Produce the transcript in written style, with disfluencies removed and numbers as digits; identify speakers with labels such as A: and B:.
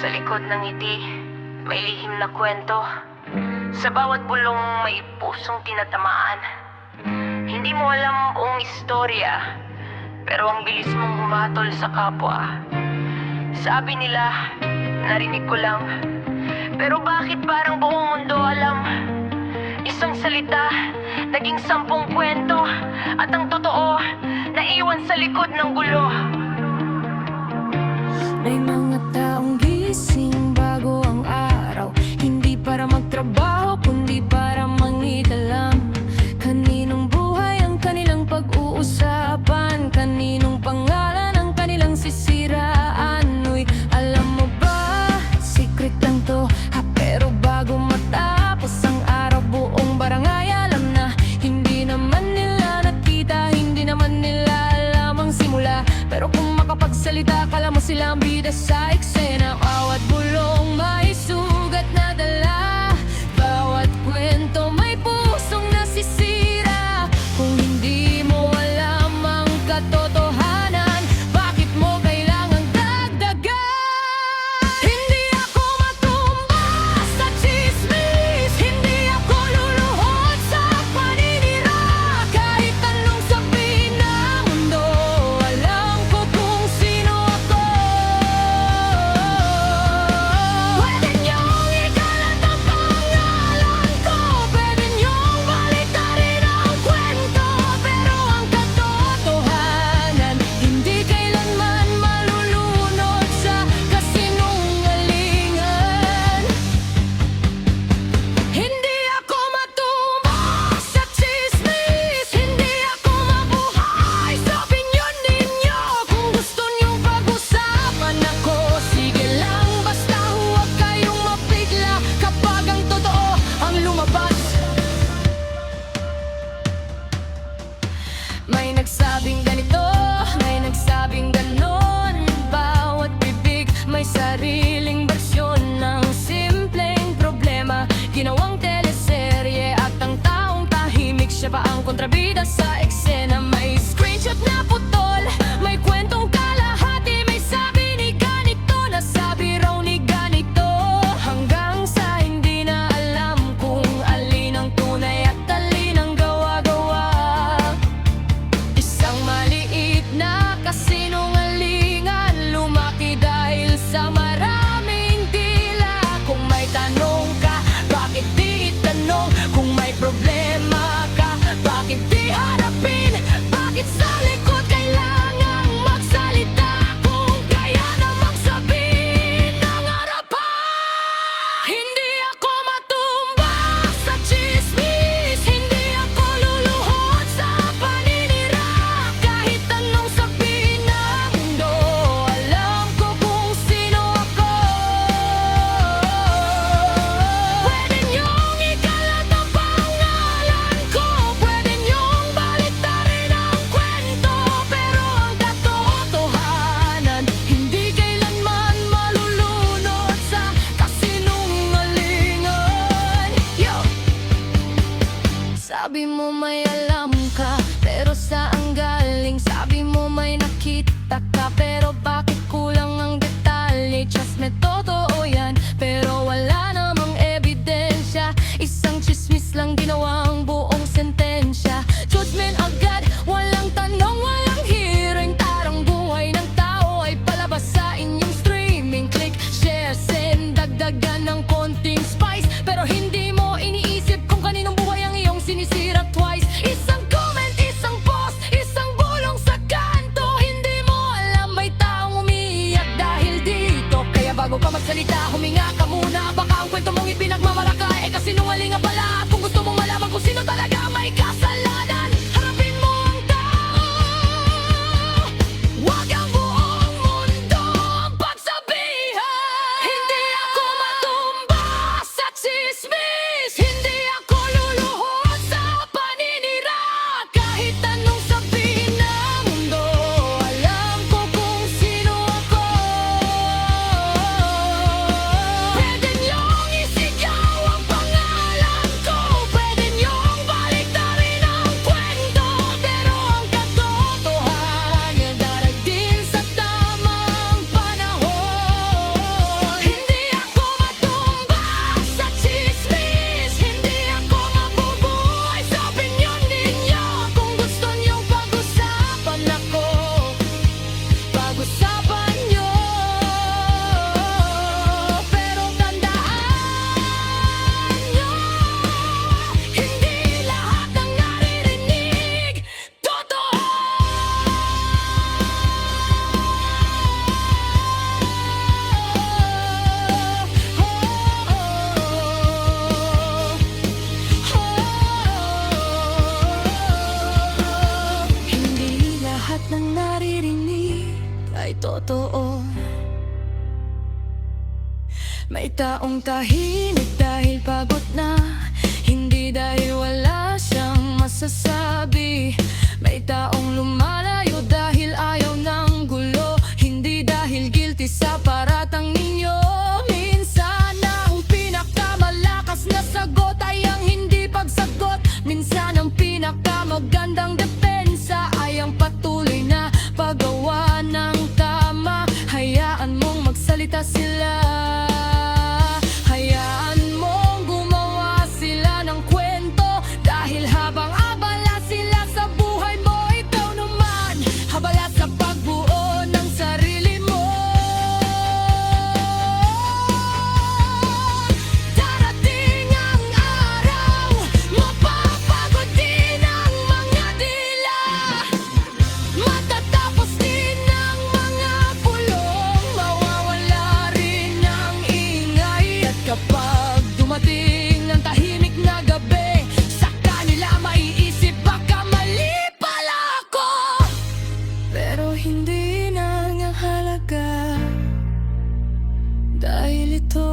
A: Sa likod ng ngiti, may lihim na kwento. Sa bawat bulong may pusong tinatamaan. Hindi mo alam buong istorya, pero ang bilis mong humatol sa kapwa. Sabi nila, narinig ko lang, pero bakit parang buong mundo alam? Isang salita, naging 10 kwento, at ang totoo, naiwan sa likod ng gulo.
B: May mga taong gising bago ang araw, hindi para magtrabaho, kundi para mangidalam. Kaninong buhay ang kanilang pag-uusapan, kaninong pangalan ang kanilang sisiraan. Uy, alam mo ba, secret lang to, pero bago matapos ang araw, buong barangay alam na. Hindi naman nila nakita, hindi naman nila alam ang simula, pero kung makapagsalita, kala mo sila ang bida sa eksena. Bawat bulong may sugat na dala, bawat kwento may pusong nasisira. Kung hindi mo alam ang katotohanan, bakit mo kailangang dagdagan? Hindi ako matumba sa tsismis, hindi ako luluhod sa paninira. Kahit anong sabihin ng mundo, alam ko kung sino ako. Pwede niyong ikalat ang pangalan ko, pwede niyong baliktarin ang kwento, pero ang katotohanan hindi kailanman malulunod sa kasinungalingan. Hindi ako matumba sa tsismis, hindi ako mabuhay sa opinyon ninyo. Kung gusto niyong pag-usapan ako, sige lang, basta huwag kayong mabigla kapag ang totoo ang lumabas. May nagsabing ganito, may nagsabing ganon. Bawat bibig may sariling bersyon ng simpleng problema, ginawang teleserye, at ang taong tahimik, siya pa ang kontrabida sa eksena. May screenshot na putol, may kwentong kalahati, may sabi ni ganito, nasabi raw ni ganito, hanggang sa hindi na alam kung alin ang tunay at alin ang gawa-gawa. Isang maliit na kasinungalingan, lumaki dahil sa maraming tila. Kung may tanong ka, bakit di itanong? Kung may problema ka, bakit di harapin? Bakit sa likod kailangang magsalita, kung kaya namang sabihin ng harapan? Hindi ako matumba sa tsismis, hindi ako luluhod sa paninira. Kahit anong sabihin ng mundo, alam ko kung sino ako. Pwede niyong ikalat ang pangalan ko, pwede niyong baliktarin ang kwento, pero ang katotohanan hindi kailanman malulunod sa kasinungalingan. Yo! Sabi mo may alam ka, pero saan galing? Sabi mo may nakita ka, pero bakit kulang ang detalye? Just me totoo yan, pero wala namang ebidensya. Isang chismis lang ginawang buong sentensya. Judgment agad, walang tanong, walang hearing. Tarang buhay ng tao ay palabas sa inyong streaming. Click, share, send, dagdagan ng konting spice, pero hindi mo iniisip kung kaninong buhay ang iyong sinisira twice. Isang comment, isang post, isang bulong sa kanto, hindi mo alam may taong umiiyak dahil dito. Kaya bago ka magsalita, huminga ka muna. Baka ang kwento mong ipinagmamalaka kasi sinungalingan pala. At kung gusto mong malaman kung sino talaga may kasalanan, harapin mo ang tao, wag ang buong mundo ang pagsabihan. Hindi ako matumba sa tsismis, hindi ako luluhod sa paninira. Kahit anong sabihin ng mundo, alam ko kung sino ako. Pwede niyong isipin May taong tahimik dahil pagod na, hindi dahil wala siyang masasabi. May taong lumalayo dahil ayaw ng gulo, hindi dahil guilty sa paratang ninyo. Minsan ang pinakamalakas na sagot ay ang hindi pagsagot. Minsan ang pinakamagandang depensa ay ang patuloy na paggawa ng tama. Hayaan mong magsalita sila, hayaan mong gumawa sila ng kwento. Dahil habang abala sila sa buhay mo, ikaw naman habala sa pagbuo ng sarili mo. Darating ang araw, mapapagod din ang mga dila, matatapos din ang mga pulong, mawawala rin ang ingay. At kapag dumating ang tahimik na gabi, sa kanila maiisip baka mali pala ako. Pero hindi na nga halaga, dahil ito